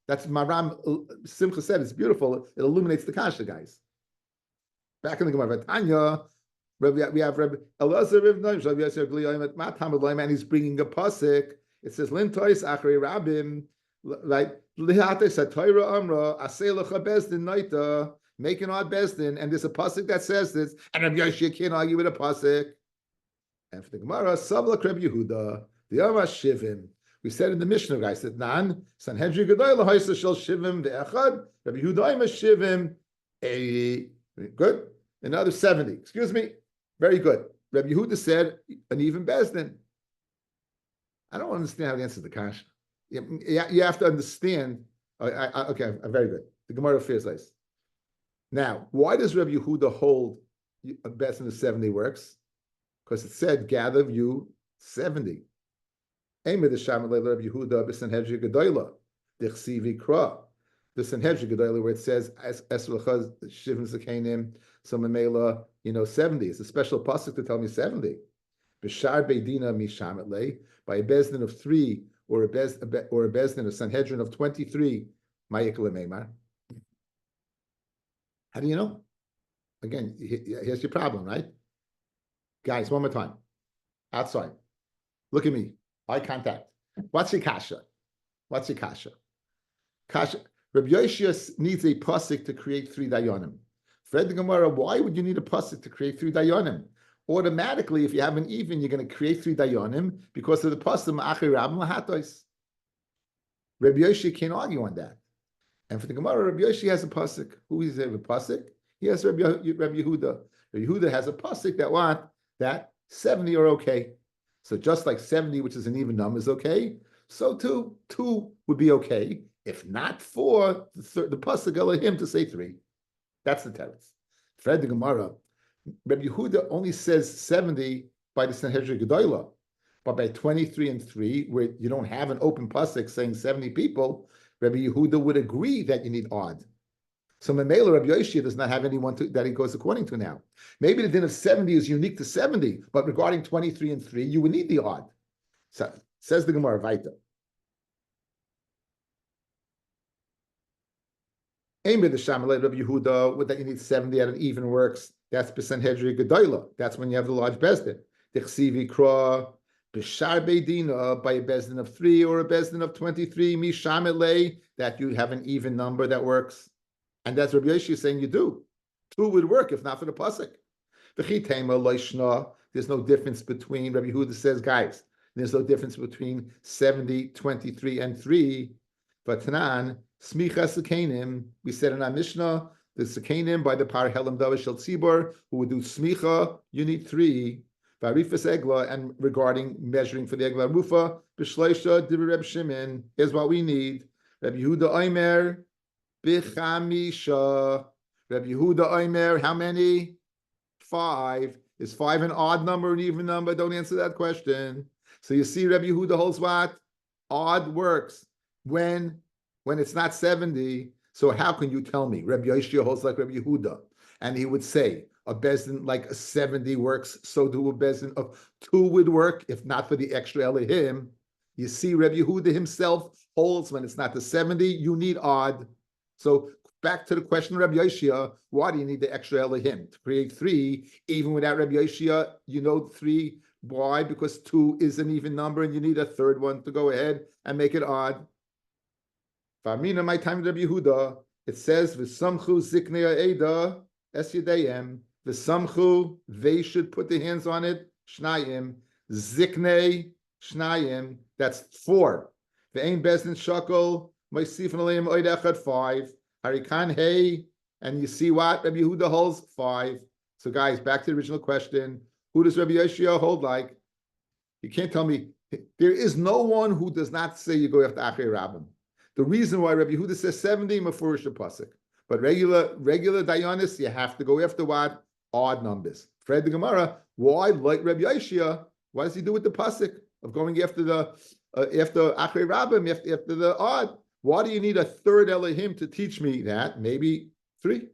That's Maram Simcha said. It's beautiful. It illuminates the kasha, guys. Back in the Gemara, Vatanya, we have Rabbi Elazar Rabbi Yosef Gliyayim Matam, and he's bringing a pasuk. It says Lintois Achrei Rabim, right? Lihate Satoira Amra Aselacha Bezdin Naita. Make an odd bezdin, and there's a pasuk that says this, and Rabbi Yoshi can't argue with a pasuk. And for the Gemara, Savla Rabbi Yehuda, the Amar Shivim. We said in the Mishnah, guys, that Nan Sanhedrin Gedoy LaHaisa Shel Shivim ve'Echad, Rabbi Yehuda Ima Shivim 80. Good. Another 70. Excuse me. Very good. Rabbi Yehuda said an even bezdin. I don't understand how to answer the kasha. You have to understand. Okay, very good. The Gemara fears this. Now, why does Rabbi Yehuda hold a bezdin of 70 works? Because it said, gather you 70. The Sanhedrin Gedoyla, where it says Esrachaz Shivim Zakenim, so Mamela, 70. It's a special pasuk to tell me 70. B'shar Beidina Mishametle, by a bezdin of 3 or a bezdin of Sanhedrin of 23. Ma'ikle Meimar. How do you know? Again, here's your problem, right? Guys, one more time. Outside. Look at me. Eye contact. What's your kasha? What's your kasha? Kasha. Rabbi Yoshia needs a pasuk to create 3 dayanim. Fred the Gemara, why would you need a pasuk to create 3 dayanim? Automatically, if you have an even, you're going to create 3 dayanim because of the pasuk ma'achir rabim lahatois. Rabbi Yoshia can't argue on that. And for the Gemara, Rabbi Yoshia has a pasuk. Who is there with pasuk? He has Rabbi Yehuda. Rabbi Yehuda has a pasuk that 70 are okay. So just like 70, which is an even number, is okay, so too 2 would be okay. If not 4, the pasuk Elohim to say 3. That's the teretz. Fred the Gemara, Rabbi Yehuda only says 70 by the Sanhedrin Gedoyla, but by 23 and 3, where you don't have an open pasuk saying 70 people, Rabbi Yehuda would agree that you need odd. So Mamela Rabbi Yoshia does not have anyone that he goes according to now. Maybe the din of 70 is unique to 70, but regarding 23 and 3, you would need the odd. So says the Gemara Vaita. Aim the Shamalei Rabbi Yehuda, that you need 70 at an even works. That's B'Sanhedrin Gedoyla. That's when you have the large bezdin. Dechsivi Kra, B'Shar Beidina, by a bezdin of 3 or a bezdin of 23, Mishamelei, that you have an even number that works. And that's Rabbi Yoshia saying you do. 2 would work if not for the pasuk. There's no difference between, Rabbi Yehuda says, guys, there's no difference between 70, 23, and 3. But Tanan, Smicha Sekenim, we said in our Mishnah, the Sekenim by the Par Helam Davish Shel Tzibor, who would do Smicha, you need 3. Varifas Egla, and regarding measuring for the Egla Rufa, B'Shleisha, Divrei Reb Shimon, is what we need. Rabbi Yehuda Omer, B'chamisha. Rabbi Yehuda Omer, how many? 5. Is 5 an odd number or an even number? Don't answer that question. So you see, Rabbi Yehuda holds what? Odd works when it's not 70. So how can you tell me? Rabbi Yoshia holds like Rabbi Yehuda, and he would say a bezdin like a 70 works. So do a bezdin of 2 would work if not for the extra Elohim. You see, Rabbi Yehuda himself holds when it's not the 70, you need odd. So back to the question of Rabbi Yoshia, why do you need the extra Elohim? To create three, even without Rabbi Yoshia, you know three. Why? Because two is an even number and you need a third one to go ahead and make it odd. Famina, my time Rabbi Yehuda, it says, V'samchu ziknei Eda, es yedayim, V'samchu, they should put their hands on it, Shnayim, ziknei, Shnayim, that's 4. Ve'ein bezdin shakel, Moisifan aleim oid echad 5. Harikan hey, and you see what? Rabbi Yehuda holds 5. So guys, back to the original question. Who does Rabbi Yoshia hold like? You can't tell me. There is no one who does not say you go after Achrei Rabbim. The reason why Rabbi Yehuda says 70, Mefurish Pasuk. But regular Dayanis, you have to go after what? Odd numbers. Fred the Gemara, why, like Rabbi Yoshia, what does he do with the Pasuk of going after the after Achrei Rabbim, after the odd? Why do you need a third Elohim to teach me that? Maybe 3,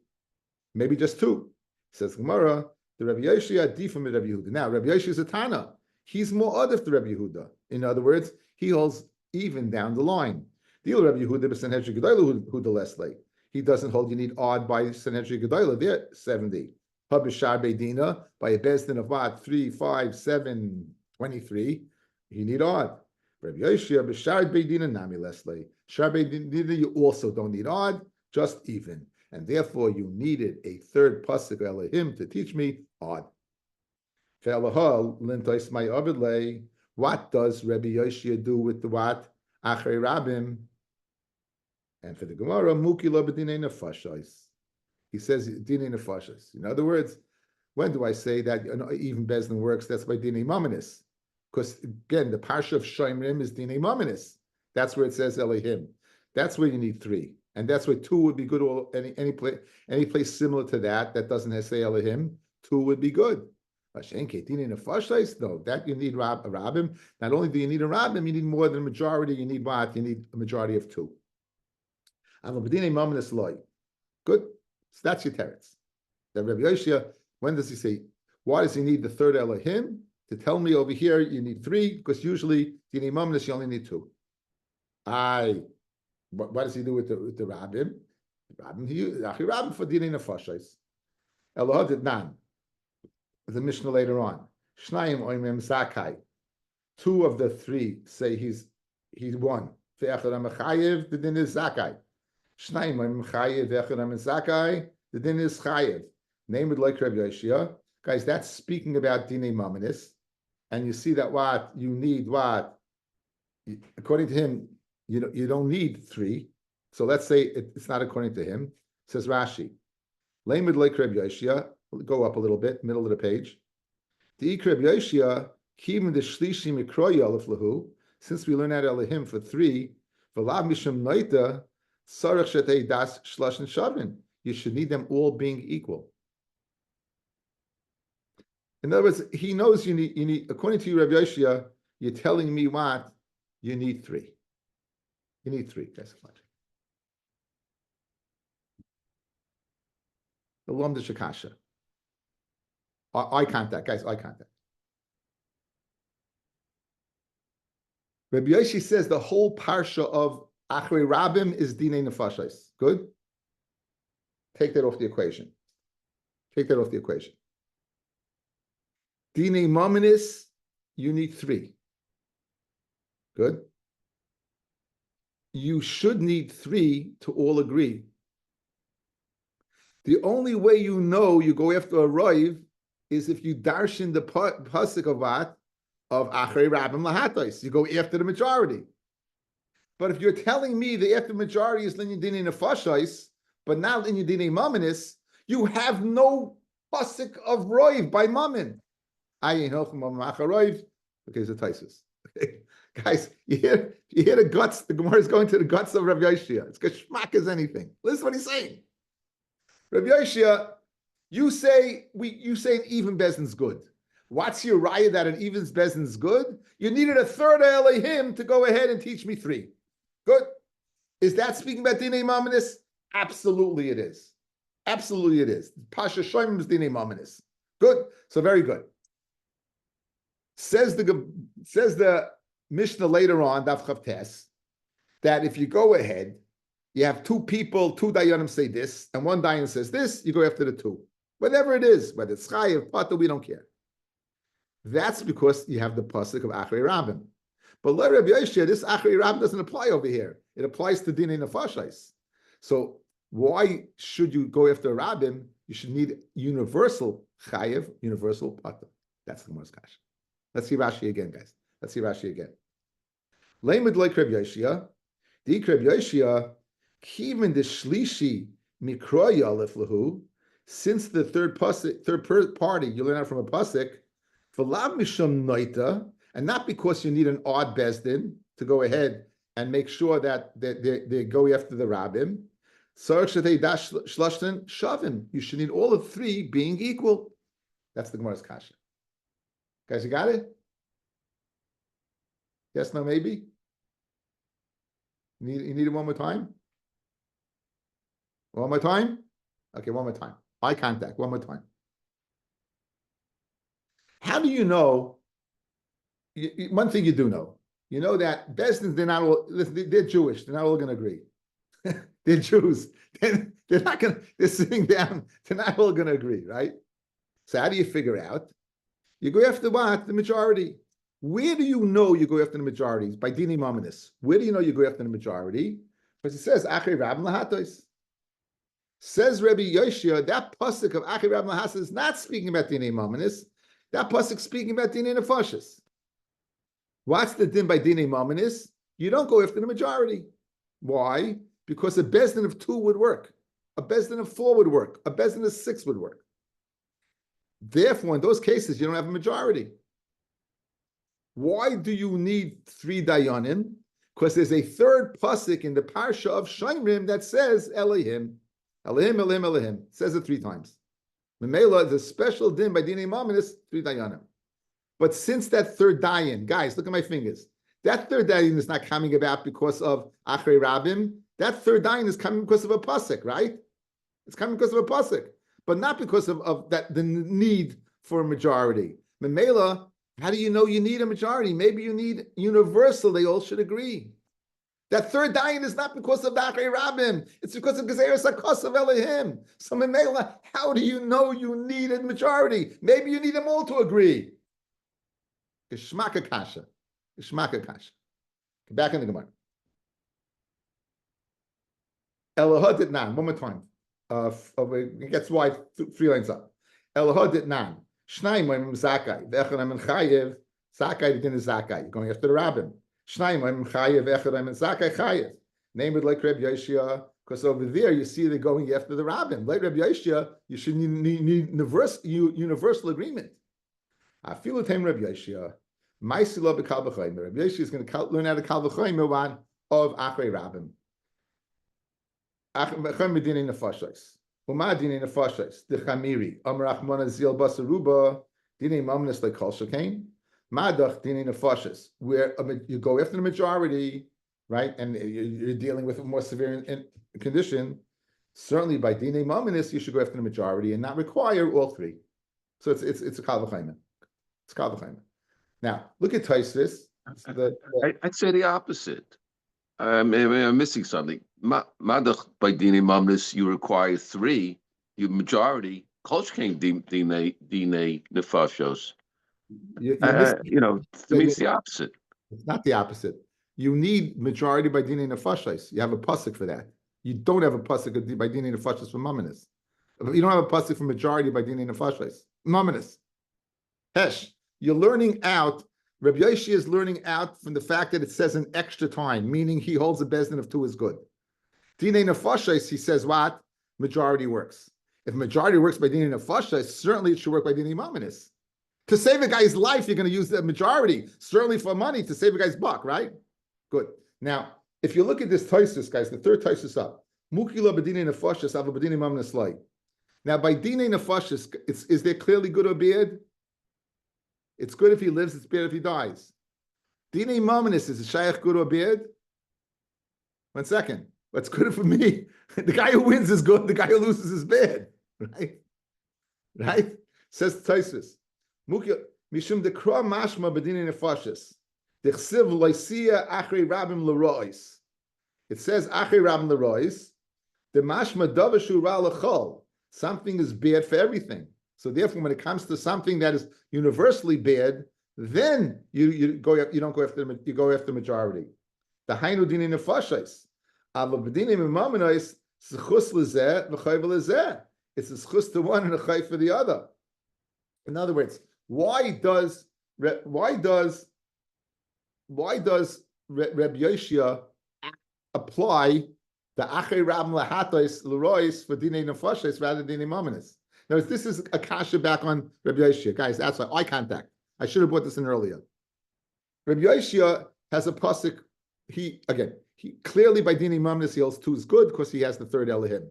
maybe just 2. Says Gemara, the Rabbi Yoshia different from Rabbi Yehuda. Now, Rabbi Yoshia is a Tana. He's more adif to Rabbi Yehuda. In other words, he holds even down the line. Deal Rabbi Yehuda, but Sanhedrin Gedolah Huda Leslie. He doesn't hold you need odd by Sanhedrin Gedolah. There, 70. Habishar Beidina, by a bezdin of what? 3, 5, 7, 23. You need odd. Rabbi Yoshia, Bishar Beidina Nami Leslie. Shar Beidina, you also don't need odd, just even. And therefore you needed a third pasuk Elohim to teach me odd. What does Rabbi Yoshia do with the what? Achrei Rabbim. And for the Gemara, Mukila b'dinei nefashos. He says dinei nefashos. In other words, when do I say that even Bezdin works? That's by dinei mamanis. Because again, the parsha of Shomrim is dinei mamanis. That's where it says Elohim. That's where you need 3. And that's why 2 would be good. Or any place similar to that doesn't say Elohim, 2 would be good. No, that you need a Rabbim. Not only do you need a Rabbim, you need more than a majority. You need what? You need a majority of 2. Good. So that's your teretz. Then Rabbi Yoshia, when does he say? Why does he need the third Elohim? To tell me over here you need 3, because usually Dinei Mamnis you only need 2. What does he do with the Rabbim? Rabbim for Dinei Nefashos. Eloah did none. The Mishnah later on. Shnayim oimim zakai. 2 of the 3 say he's 1. Ve'echad ha'mechayev, the din is zakai. Shnayim oimim chayev, ve'echad ha'mezakai, the din is chayev. Name it like Rabbi Yoshia. Guys, that's speaking about Dinei Mamanis. And you see that what? You need what? According to him, you don't need 3. So let's say it's not according to him. Says Rashi. Lamed like Rabbi Yoshia. Go up a little bit, middle of the page. The Rabbi Yoshia, Kim the Shlishi Mikroy Aleph Lahu, since we learn out Elohim for 3, V'lav Mishum Noita, Sarach Shetei Das Shlosh and Shavin. You should need them all being equal. In other words, he knows you need, according to you, Rabbi Yoshia, you're telling me what? You need 3. You need 3. That's much. The Lom de Shakasha. Eye contact, guys, eye contact. Rabbi Yoshi says the whole parsha of Achrei Rabbim is Dinei Nefashos. Good? Take that off the equation. Take that off the equation. Dinei Mamanis, you need 3. Good? You should need 3 to all agree. The only way you know you go after a Roiv is if you darshan the pasuk of what? Of Achrei Rabbim Lahatos. You go after the majority. But if you're telling me the after majority is Linyan Dinei Nefashos, but not Linyan Dinei Mamanis, you have no pasuk of Roiv by Mammon. Ayin Hilchim Macharoiv. Okay, it's a Taisus. Okay. Guys, you hear the guts, the Gemara is going to the guts of Rabbi Yoshia. It's geschmack as anything. Listen to what he's saying. Rabbi Yoshia, you say an even bezdin's good. What's your raya that an even bezdin's good? You needed a third Elohim to go ahead and teach me 3. Good. Is that speaking about Dinei Mamanis? Absolutely it is. Absolutely it is. Pasha Shoimim is Dinei Mamanis. Good. So very good. Says the Mishnah later on, Daf Chav Tes, that if you go ahead, You have two people, two dayanim say this, and one dayan says this, you go after the two. Whatever it is, whether it's chayiv, pata, we don't care. That's because you have the pasuk of Achrei Rabim. But let Rabbi Yoshia, this Achrei Rabim doesn't apply over here. It applies to Dinei Nefashos. So why should you go after Rabim? You should need universal chayiv, universal pata. That's the Gemara's kasha. Let's see Rashi again, guys. Let's see Rashi again. Leimed like Rabbi Yoshia, the Rabbi Yoshia, kiven the shlishi mikroya alef lahu. Since the third party, you learn out from a pasuk, v'lav mishum noita, and not because you need an odd bezdin to go ahead and make sure that they go after the rabbim. You should need all of three being equal. That's the Gemara's kasha. Guys, you got it? Yes, no, maybe? You need it one more time? One more time? Okay, one more time. Eye contact, one more time. How do you know? One thing you do know. You know that Bezdins, they're Jewish. They're not all going to agree. They're Jews. They're not going to, they're sitting down. They're not all going to agree, right? So how do you figure out? You go after what? The majority. Where do you know you go after the majorities? By Dini Mominus. Where do you know you go after the majority? Because it says, Achrei Rabim Lahatos. Says Rabbi Yoshia, that pasuk of Achrei Rabim Lahatos is not speaking about Dini Mominus. That pasuk speaking about Dini Nefashos. What's the din by Dini Mominus? You don't go after the majority. Why? Because a bezdin of 2 would work. A bezdin of 4 would work. A bezdin of 6 would work. Therefore, in those cases, you don't have a majority. Why do you need 3 dayanim? Because there's a third pasuk in the parsha of Shomrim that says Elohim. Elohim, Elohim, Elohim. It says it 3 times. Memela is a special din by Dinei Mominus, 3 dayanim. But since that third dayan, guys, look at my fingers. That third dayan is not coming about because of Achrei Rabim. That third dayan is coming because of a pasuk, right? It's coming because of a pasuk, but not because of that the need for a majority. Memela, how do you know you need a majority? Maybe you need universal. They all should agree. That third dayan is not because of the Achrei Rabim. It's because of Gezeres HaKos of Elohim. So Memela, how do you know you need a majority? Maybe you need them all to agree. Geschmacka kasha. Geschmacka kasha. Back in the Gemara. Elohad did nan. One more time. It gets wide 3 lines up. Elohad did nan. Shnayim oim zakai. V'echad oim chayev. Zakai didn't zakai. You're going after the rabbin. Shnayim oim chayev. V'echad oim zakai chayev. Name it like Rabbi Yoshia, because over there you see they're going after the rabbin. Like Rabbi Yoshia, you should need universal agreement. I feel it. Rabbi Yoshia. My sila b'kal b'chayim. Rabbi Yoshia is going to learn how to kal b'chayim one of Achrei Rabim. Achrei medinei nefashos. Uma dinei nefashos. The chamiri. Amar Achmona zil basaruba. Dinei mamnes like kol shekain. Madach dinei nefashos. Where you go after the majority, right, and you're dealing with a more severe condition. Certainly, by dinei mamnes, you should go after the majority and not require all 3. So it's a kal b'chayim. It's kal b'chayim. Now, look at Tosfos. I'd say the opposite. I'm missing something. Madach by Dinei Mamlis, you require 3. You majority. Kolsh came Dinei Nefashos. To me, it's the opposite. It's not the opposite. You need majority by Dinei Nefashos. You have a pasuk for that. You don't have a pasuk by Dinei Nefashos for Mamanis. You don't have a pasuk for majority by Dinei Nefashos. Mamanis. Hesh. You're learning out, Rabbi Yoshia is learning out from the fact that it says an extra time, meaning he holds a bezdin of 2 is good. Dinei nefashos, he says what? Majority works. If majority works by dinei nefashos, certainly it should work by dinei mamanis. To save a guy's life, you're going to use the majority. Certainly for money, to save a guy's buck, right? Good. Now, if you look at this Tosfos, guys, the third Tosfos up, Mukila b'dinei nefashos, ava b'dinei mamanis lay. Now, by dinei nefashos, is there clearly good or bad? It's good if he lives, it's bad if he dies. Dinei Mominus, is it shaykh good or bad? 1 second. What's good for me? The guy who wins is good, the guy who loses is bad. Right? Right? Says Tosfos. Mishum dekra mashma b'dinei nefashos. Dechsiv loisia achrei rabim l'rois. It says Achei Rabim Lerois, the mashma davashu ra lechol. Something is bad for everything. So therefore, when it comes to something that is universally bad, then you don't go after you go after majority. The hainu dini nefashos, aber b'dini mimaminois zechus lezeh v'chayv lezeh. It's a zechus to one and a chayv for the other. In other words, why does Reb Yoshia apply the Achei Rabim Lahatos Lerois for Dinei Nefashos rather than Dinei Mamanis? Now, this is a kasha back on Rabbi Yoshia. Guys, that's why eye contact. I should have brought this in earlier. Rabbi Yoshia has a pasuk. He clearly by Dinei Mamanis he holds two is good because he has the third Elohim.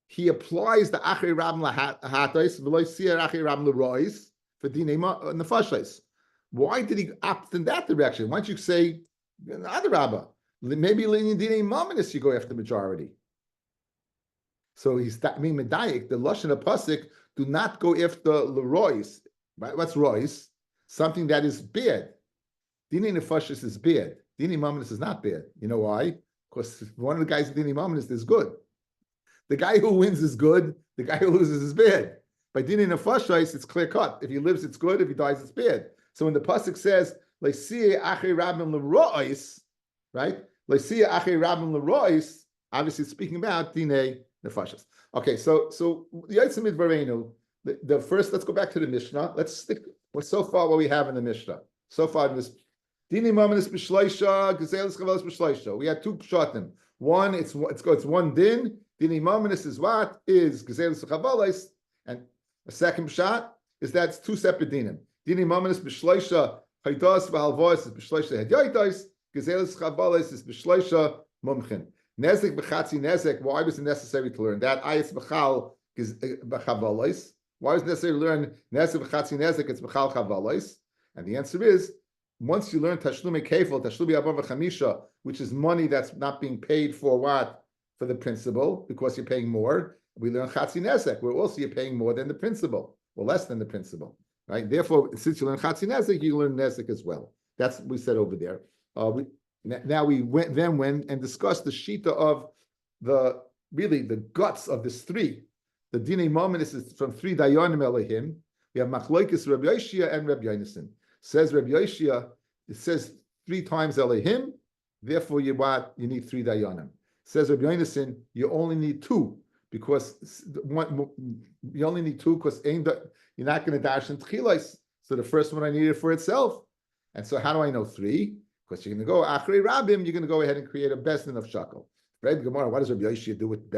He applies the Achei Rabim Lahatos Veloisia Achei Rabim Lerois for Dinei Nefashos. Why did he opt in that direction? Why don't you say other Rabbah? Maybe in Dinei Mamanis you go after majority. So he's being medayik. The lashon of pasuk do not go after lerois. Right? What's rois? Something that is bad. Dinei nefashos is bad. Dinei Mamanis is not bad. You know why? Because one of the guys in Dinei Mamanis is good. The guy who wins is good. The guy who loses is bad. By Dinei nefashos, it's clear cut. If he lives, it's good. If he dies, it's bad. So when the pasuk says le'siyeh achei rabim lerois, right? Le'siyeh achei rabim lerois, obviously speaking about Dinei nefashos. Okay, so the Yitzim Midvarenu, the first. Let's go back to the Mishnah. Let's stick. What's so far what we have in the Mishnah? So far in this Dinei Mamanis b'shleisha, Gezelis Chavalos b'shleisha. We had two pshatim. One, it's one din. Dinei Mamanis is what is Gezelis Chavalos, and a second pshat is that it's two separate dinim. Dinei Mamanis b'shleisha haydos v'halvos is b'shleisha hedyotos. Gezelis Chavalos is b'shleisha mumchin. Nezek b'chatzi nezek. Why was it necessary to learn that? Ayis b'chal b'chavalos. Why was it necessary to learn nezek b'chatzi nezek? It's b'chal chavalos. And the answer is, once you learn tashlumi kefil, tashlumi above chamisha, which is money that's not being paid for what? For the principal, because you're paying more. We learn chatzi nezek, where also you're paying more than the principal, or less than the principal. Right? Therefore, since you learn chatzi nezek, you learn nezek as well. That's what we said over there. Now we went and discussed the shita of the guts of this three. The Dinei Mamanis is from three Dayanim Elohim. We have Machlokes Rabbi Yoshia and Rabbi Yonasan. Says Rabbi Yoshia, it says three times Elohim, therefore you need three Dayanim. Says Rabbi Yonasan, you only need two because you're not going to dash in Tchilos. So the first one I needed for itself. And so how do I know three? Because you're going to go Achrei Rabim, you're going to go ahead and create a Bezdin of Shakel. Right, Gemara, what does Rabbi Yoshia do with?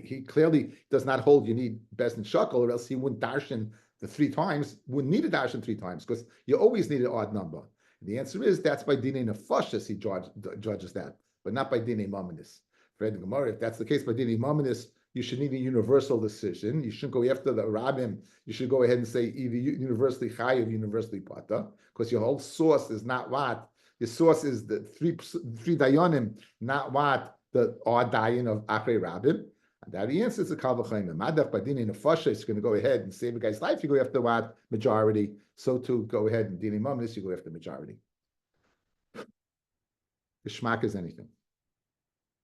He clearly does not hold you need Bezdin Shakel, or else he wouldn't darshan the three times. Wouldn't need a darshan three times because you always need an odd number. And the answer is that's by Dinei Nefashos he judges that, but not by Dinei Mamanis. Right, Gemara, if that's the case by Dinei Mamanis, you should need a universal decision. You shouldn't go after the Rabbim. You should go ahead and say either universally Chayiv, universally Pata, because your whole source is not what. Your source is the three Dayanim, not what the odd Dayan of Achrei Rabim. And that the answer is a Kal V'Chaim. Madaf by Dinei Nefashos is going to go ahead and save a guy's life. You go after what? Majority. So to go ahead and Dinei Mamanis, you go after majority. The shmak is anything.